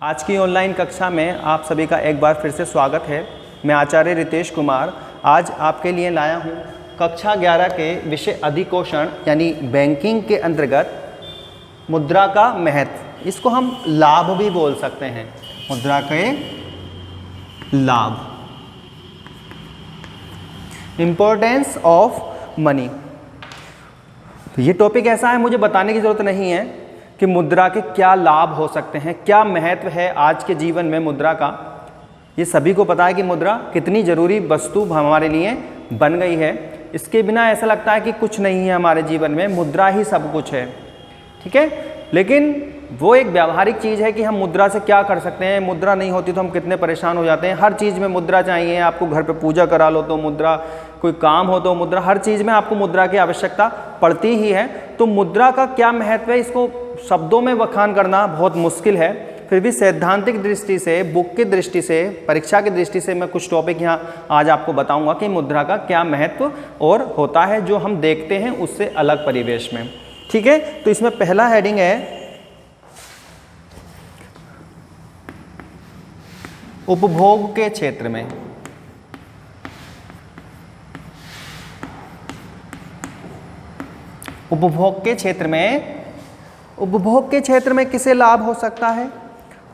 आज की ऑनलाइन कक्षा में आप सभी का एक बार फिर से स्वागत है। मैं आचार्य रितेश कुमार आज आपके लिए लाया हूँ कक्षा 11 के विषय अधिकोषण यानी बैंकिंग के अंतर्गत मुद्रा का महत्व। इसको हम लाभ भी बोल सकते हैं, मुद्रा के लाभ, इम्पोर्टेंस ऑफ मनी। ये टॉपिक ऐसा है, मुझे बताने की ज़रूरत नहीं है कि मुद्रा के क्या लाभ हो सकते हैं, क्या महत्व है आज के जीवन में मुद्रा का। ये सभी को पता है कि मुद्रा कितनी ज़रूरी वस्तु हमारे लिए बन गई है। इसके बिना ऐसा लगता है कि कुछ नहीं है हमारे जीवन में, मुद्रा ही सब कुछ है। ठीक है, लेकिन वो एक व्यावहारिक चीज़ है कि हम मुद्रा से क्या कर सकते हैं। मुद्रा नहीं होती तो हम कितने परेशान हो जाते हैं। हर चीज़ में मुद्रा चाहिए। आपको घर पे पूजा करा लो तो मुद्रा, कोई काम हो तो मुद्रा, हर चीज़ में आपको मुद्रा की आवश्यकता पड़ती ही है। तो मुद्रा का क्या महत्व है, इसको शब्दों में बखान करना बहुत मुश्किल है। फिर भी सैद्धांतिक दृष्टि से, बुक की दृष्टि से, परीक्षा की दृष्टि से मैं कुछ टॉपिक यहाँ आज आपको बताऊँगा कि मुद्रा का क्या महत्व और होता है जो हम देखते हैं उससे अलग परिवेश में। ठीक है, तो इसमें पहला हेडिंग है उपभोग के क्षेत्र में। उपभोग के क्षेत्र में, उपभोग के क्षेत्र में किसे लाभ हो सकता है।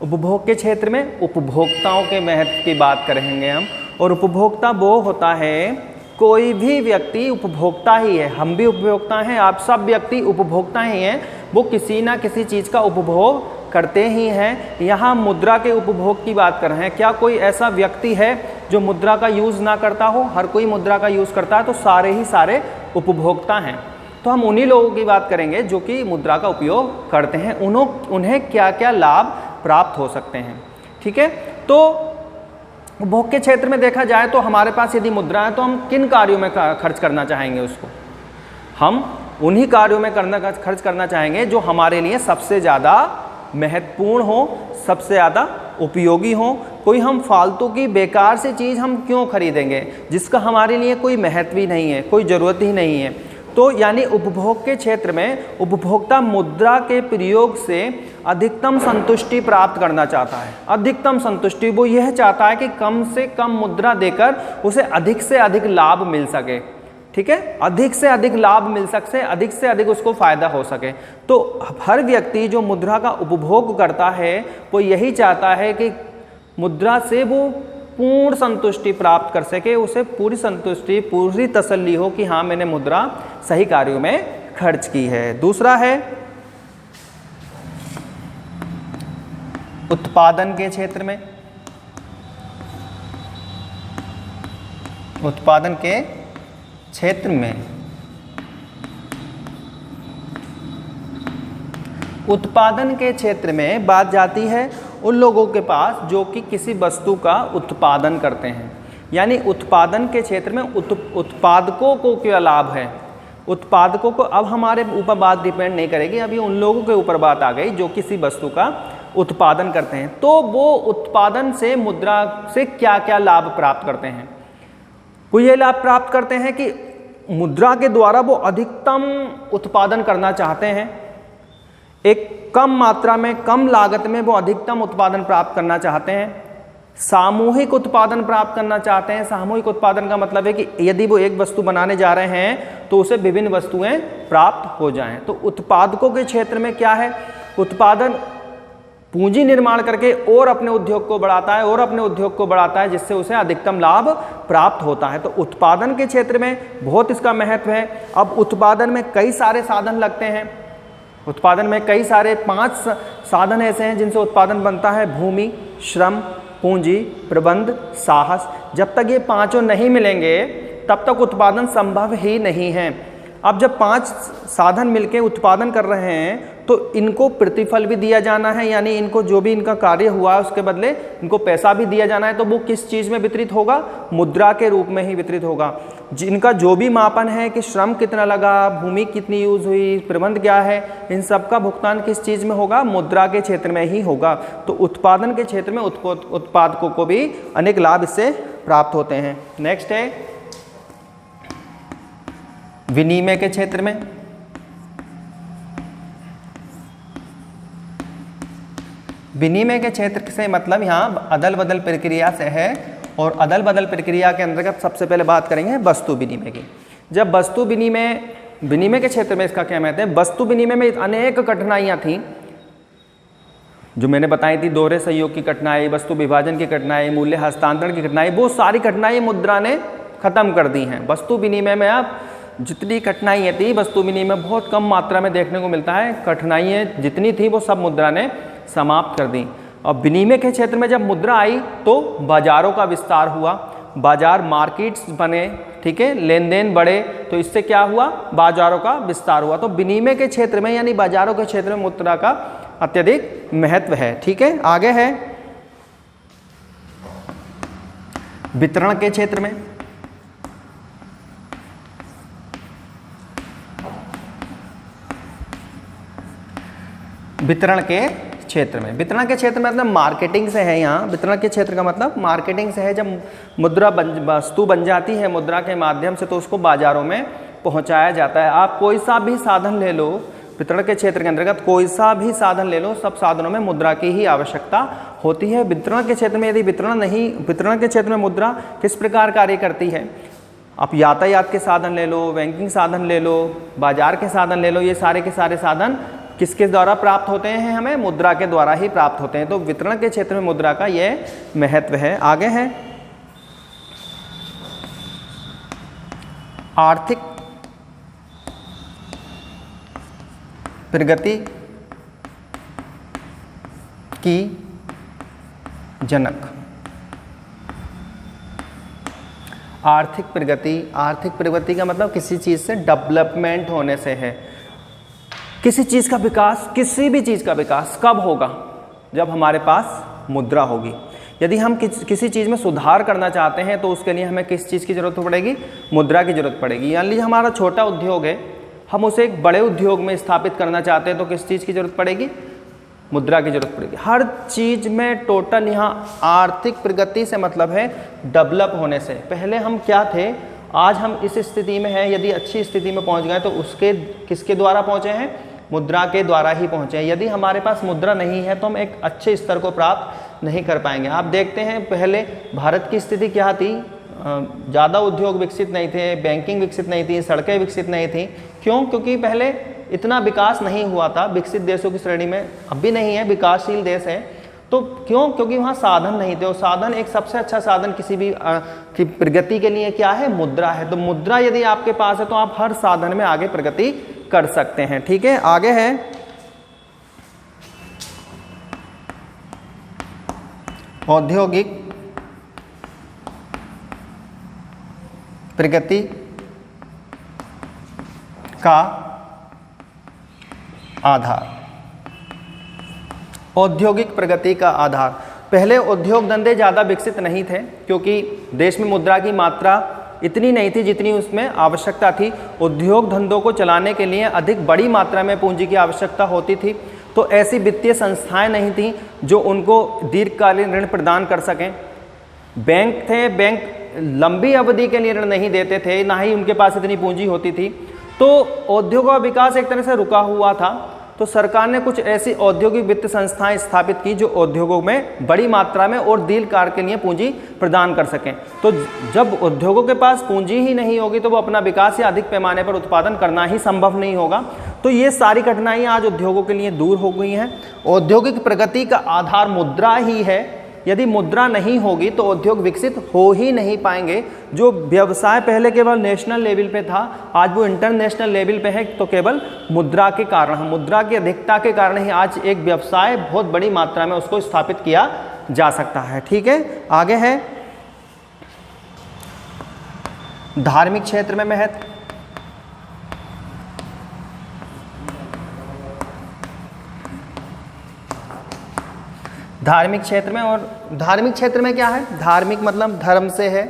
उपभोग के क्षेत्र में उपभोक्ताओं के महत्व की बात करेंगे हम। और उपभोक्ता वो होता है, कोई भी व्यक्ति उपभोक्ता ही है। हम भी उपभोक्ता हैं, आप सब व्यक्ति उपभोक्ता ही हैं। वो किसी ना किसी चीज़ का उपभोग करते ही हैं। यहाँ मुद्रा के उपभोग की बात कर रहे हैं। क्या कोई ऐसा व्यक्ति है जो मुद्रा का यूज़ ना करता हो? हर कोई मुद्रा का यूज़ करता है, तो सारे ही सारे उपभोक्ता हैं। तो हम उन्हीं लोगों की बात करेंगे जो कि मुद्रा का उपयोग करते हैं। उन्हें क्या क्या लाभ प्राप्त हो सकते हैं। ठीक है, तो उपभोग के क्षेत्र में देखा जाए तो हमारे पास यदि मुद्रा है तो हम किन कार्यों में खर्च करना चाहेंगे उसको? हम उन्हीं कार्यों में खर्च करना चाहेंगे जो हमारे लिए सबसे ज़्यादा महत्वपूर्ण हो, सबसे ज़्यादा उपयोगी हो। कोई हम फालतू की बेकार सी चीज़ हम क्यों खरीदेंगे जिसका हमारे लिए कोई महत्व ही नहीं है, कोई ज़रूरत ही नहीं है। तो यानी उपभोग के क्षेत्र में उपभोक्ता मुद्रा के प्रयोग से अधिकतम संतुष्टि प्राप्त करना चाहता है। अधिकतम संतुष्टि, वो यह चाहता है कि कम से कम मुद्रा देकर उसे अधिक से अधिक लाभ मिल सके। ठीक है, अधिक से अधिक लाभ मिल सके, अधिक से अधिक उसको फायदा हो सके। तो हर व्यक्ति जो मुद्रा का उपभोग करता है वो यही चाहता है कि मुद्रा से वो पूर्ण संतुष्टि प्राप्त कर सके, उसे पूरी संतुष्टि, पूरी तसल्ली हो कि हाँ मैंने मुद्रा सही कार्यों में खर्च की है। दूसरा है उत्पादन के क्षेत्र में। उत्पादन के क्षेत्र में, उत्पादन के क्षेत्र में बात जाती है उन लोगों के पास जो कि किसी वस्तु का उत्पादन करते हैं। यानी उत्पादन के क्षेत्र में उत्पादकों को क्या लाभ है। उत्पादकों को, अब हमारे ऊपर बात डिपेंड नहीं करेगी, अभी उन लोगों के ऊपर बात आ गई जो किसी वस्तु का उत्पादन करते हैं। तो वो उत्पादन से मुद्रा से क्या क्या लाभ प्राप्त करते हैं। वो ये लाभ प्राप्त करते हैं कि मुद्रा के द्वारा वो अधिकतम उत्पादन करना चाहते हैं। एक कम मात्रा में, कम लागत में वो अधिकतम उत्पादन प्राप्त करना चाहते हैं। सामूहिक उत्पादन प्राप्त करना चाहते हैं। सामूहिक उत्पादन का मतलब है कि यदि वो एक वस्तु बनाने जा रहे हैं तो उसे विभिन्न वस्तुएं प्राप्त हो जाएं। तो उत्पादकों के क्षेत्र में क्या है, उत्पादन पूंजी निर्माण करके और अपने उद्योग को बढ़ाता है, और अपने उद्योग को बढ़ाता है, जिससे उसे अधिकतम लाभ प्राप्त होता है। तो उत्पादन के क्षेत्र में बहुत इसका महत्व है। अब उत्पादन में कई सारे साधन लगते हैं। उत्पादन में कई सारे 5 साधन ऐसे हैं जिनसे उत्पादन बनता है: भूमि, श्रम, पूंजी, प्रबंध, साहस। जब तक ये पांचों नहीं मिलेंगे तब तक उत्पादन संभव ही नहीं है। अब जब 5 साधन मिलके उत्पादन कर रहे हैं तो इनको प्रतिफल भी दिया जाना है, यानी इनको जो भी इनका कार्य हुआ है उसके बदले इनको पैसा भी दिया जाना है। तो वो किस चीज़ में वितरित होगा? मुद्रा के रूप में ही वितरित होगा। जिनका जो भी मापन है कि श्रम कितना लगा, भूमि कितनी यूज हुई, प्रबंध क्या है, इन सब का भुगतान किस चीज़ में होगा? मुद्रा के क्षेत्र में ही होगा। तो उत्पादन के क्षेत्र में उत्पादकों को भी अनेक लाभ इससे प्राप्त होते हैं। नेक्स्ट है विनिमय के क्षेत्र में। विनिमय के क्षेत्र से मतलब यहाँ अदल बदल प्रक्रिया से है, और अदल बदल प्रक्रिया के अंतर्गत सबसे पहले बात करेंगे वस्तु विनिमय की। जब वस्तु विनिमय के क्षेत्र में इसका क्या महत्व है, वस्तु विनिमय में अनेक कठिनाइयाँ थीं जो मैंने बताई थी, दोहरे सहयोग की कठिनाई, वस्तु विभाजन की कठिनाई, मूल्य हस्तांतरण की कठिनाई, वो सारी कठिनाई मुद्रा ने खत्म कर दी हैं। वस्तु विनिमय में आप जितनी कठिनाइयाँ थी वस्तु विनिमय में बहुत कम मात्रा में देखने को मिलता है, कठिनाइयाँ जितनी थी वो सब मुद्रा ने समाप्त कर दी। अब विनिमय के क्षेत्र में जब मुद्रा आई तो बाजारों का विस्तार हुआ, बाजार मार्केट्स बने, ठीक है, लेन देन बढ़े, तो इससे क्या हुआ, बाजारों का विस्तार हुआ। तो विनिमय के क्षेत्र में यानी बाजारों के क्षेत्र में मुद्रा का अत्यधिक महत्व है। ठीक है, आगे है वितरण के क्षेत्र में। वितरण के क्षेत्र में, वितरण के क्षेत्र में मतलब मार्केटिंग से है। यहाँ वितरण के क्षेत्र का मतलब मार्केटिंग से है। जब मुद्रा वस्तु बन जाती है मुद्रा के माध्यम से तो उसको बाजारों में पहुँचाया जाता है। आप कोई सा भी साधन ले लो, वितरण के क्षेत्र के अंतर्गत कोई सा भी साधन ले लो, सब साधनों में मुद्रा की ही आवश्यकता होती है। वितरण के क्षेत्र में यदि वितरण के क्षेत्र में मुद्रा किस प्रकार कार्य करती है, आप यातायात के साधन ले लो, बैंकिंग साधन ले लो, बाजार के साधन ले लो, ये सारे के सारे साधन किसके द्वारा प्राप्त होते हैं, हमें मुद्रा के द्वारा ही प्राप्त होते हैं। तो वितरण के क्षेत्र में मुद्रा का यह महत्व है। आगे है आर्थिक प्रगति की जनक। आर्थिक प्रगति का मतलब किसी चीज़ से डेवलपमेंट होने से है। किसी चीज़ का विकास, किसी भी चीज़ का विकास कब होगा, जब हमारे पास मुद्रा होगी। यदि हम किसी चीज़ में सुधार करना चाहते हैं तो उसके लिए हमें किस चीज़ की ज़रूरत पड़ेगी, मुद्रा की ज़रूरत पड़ेगी। मान लीजिए हमारा छोटा उद्योग है, हम उसे एक बड़े उद्योग में स्थापित करना चाहते हैं तो किस चीज़ की ज़रूरत पड़ेगी, मुद्रा की ज़रूरत पड़ेगी। हर चीज़ में टोटल यहाँ आर्थिक प्रगति से मतलब है डेवलप होने से। पहले हम क्या थे, आज हम इस स्थिति में हैं, यदि अच्छी स्थिति में पहुँच गए तो उसके किसके द्वारा पहुँचे हैं, मुद्रा के द्वारा ही पहुँचे हैं। यदि हमारे पास मुद्रा नहीं है तो हम एक अच्छे स्तर को प्राप्त नहीं कर पाएंगे। आप देखते हैं पहले भारत की स्थिति क्या थी, ज़्यादा उद्योग विकसित नहीं थे, बैंकिंग विकसित नहीं थी, सड़कें विकसित नहीं थी। क्यों? क्योंकि पहले इतना विकास नहीं हुआ था। विकसित देशों की श्रेणी में अब भी नहीं है, विकासशील देश है। तो क्यों? क्योंकि वहाँ साधन नहीं थे। और साधन, एक सबसे अच्छा साधन किसी भी की प्रगति के लिए क्या है, मुद्रा है। तो मुद्रा यदि आपके पास है तो आप हर साधन में आगे प्रगति कर सकते हैं। ठीक है, आगे है औद्योगिक प्रगति का आधार। औद्योगिक प्रगति का आधार, पहले उद्योग धंधे ज़्यादा विकसित नहीं थे क्योंकि देश में मुद्रा की मात्रा इतनी नहीं थी जितनी उसमें आवश्यकता थी। उद्योग धंधों को चलाने के लिए अधिक बड़ी मात्रा में पूंजी की आवश्यकता होती थी। तो ऐसी वित्तीय संस्थाएं नहीं थीं जो उनको दीर्घकालीन ऋण प्रदान कर सकें। बैंक थे, बैंक लंबी अवधि के लिए ऋण नहीं देते थे, ना ही उनके पास इतनी पूंजी होती थी। तो औद्योगिक का विकास एक तरह से रुका हुआ था। तो सरकार ने कुछ ऐसी औद्योगिक वित्त संस्थाएं स्थापित की जो उद्योगों में बड़ी मात्रा में और दीर्घकाल के लिए पूंजी प्रदान कर सकें। तो जब उद्योगों के पास पूंजी ही नहीं होगी तो वो अपना विकास या अधिक पैमाने पर उत्पादन करना ही संभव नहीं होगा। तो ये सारी कठिनाइयाँ आज उद्योगों के लिए दूर हो गई हैं। औद्योगिक प्रगति का आधार मुद्रा ही है। यदि मुद्रा नहीं होगी तो उद्योग विकसित हो ही नहीं पाएंगे। जो व्यवसाय पहले केवल नेशनल लेवल पे था, आज वो इंटरनेशनल लेवल पे है। तो केवल मुद्रा के कारण, मुद्रा की अधिकता के कारण ही आज एक व्यवसाय बहुत बड़ी मात्रा में उसको स्थापित किया जा सकता है। ठीक है, आगे है धार्मिक क्षेत्र में महत्व। धार्मिक क्षेत्र में, और धार्मिक क्षेत्र में क्या है, धार्मिक मतलब धर्म से है।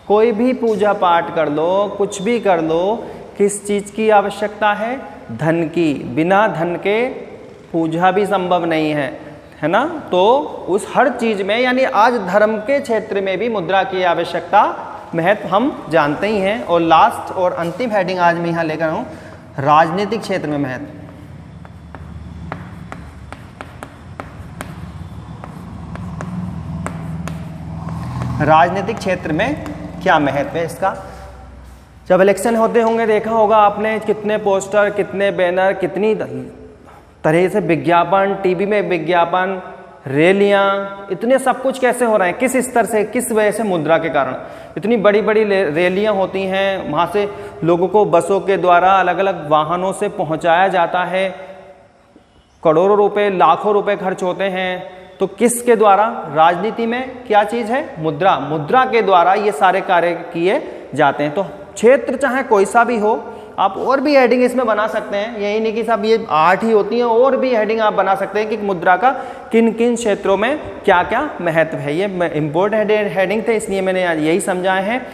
कोई भी पूजा पाठ कर लो, कुछ भी कर लो, किस चीज़ की आवश्यकता है, धन की। बिना धन के पूजा भी संभव नहीं है ना। तो उस हर चीज़ में, यानी आज धर्म के क्षेत्र में भी मुद्रा की आवश्यकता, महत्व हम जानते ही हैं। और लास्ट और अंतिम हेडिंग आज मैं यहाँ लेकर हूँ, राजनीतिक क्षेत्र में महत्व। राजनीतिक क्षेत्र में क्या महत्व है इसका। जब इलेक्शन होते होंगे देखा होगा आपने कितने पोस्टर, कितने बैनर, कितनी तरह से विज्ञापन, टीवी में विज्ञापन, रैलियाँ, इतने सब कुछ कैसे हो रहे हैं, किस स्तर से, किस वजह से, मुद्रा के कारण। इतनी बड़ी बड़ी रैलियाँ होती हैं, वहाँ से लोगों को बसों के द्वारा अलग अलग वाहनों से पहुँचाया जाता है, करोड़ों रुपए, लाखों रुपए खर्च होते हैं। तो किसके द्वारा? राजनीति में क्या चीज़ है? मुद्रा। मुद्रा के द्वारा ये सारे कार्य किए जाते हैं। तो क्षेत्र चाहे कोई सा भी हो, आप और भी हेडिंग इसमें बना सकते हैं, यही नहीं कि सब ये 8 ही होती हैं, और भी हेडिंग आप बना सकते हैं कि मुद्रा का किन किन क्षेत्रों में क्या क्या महत्व है। ये इम्पोर्टेंट हेडिंग थे, इसलिए मैंने यही समझाए हैं।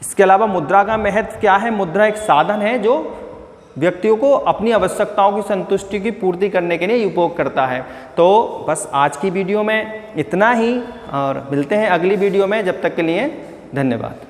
इसके अलावा मुद्रा का महत्व क्या है? मुद्रा एक साधन है जो व्यक्तियों को अपनी आवश्यकताओं की संतुष्टि की पूर्ति करने के लिए उपयोग करता है। तो बस आज की वीडियो में इतना ही, और मिलते हैं अगली वीडियो में। जब तक के लिए धन्यवाद।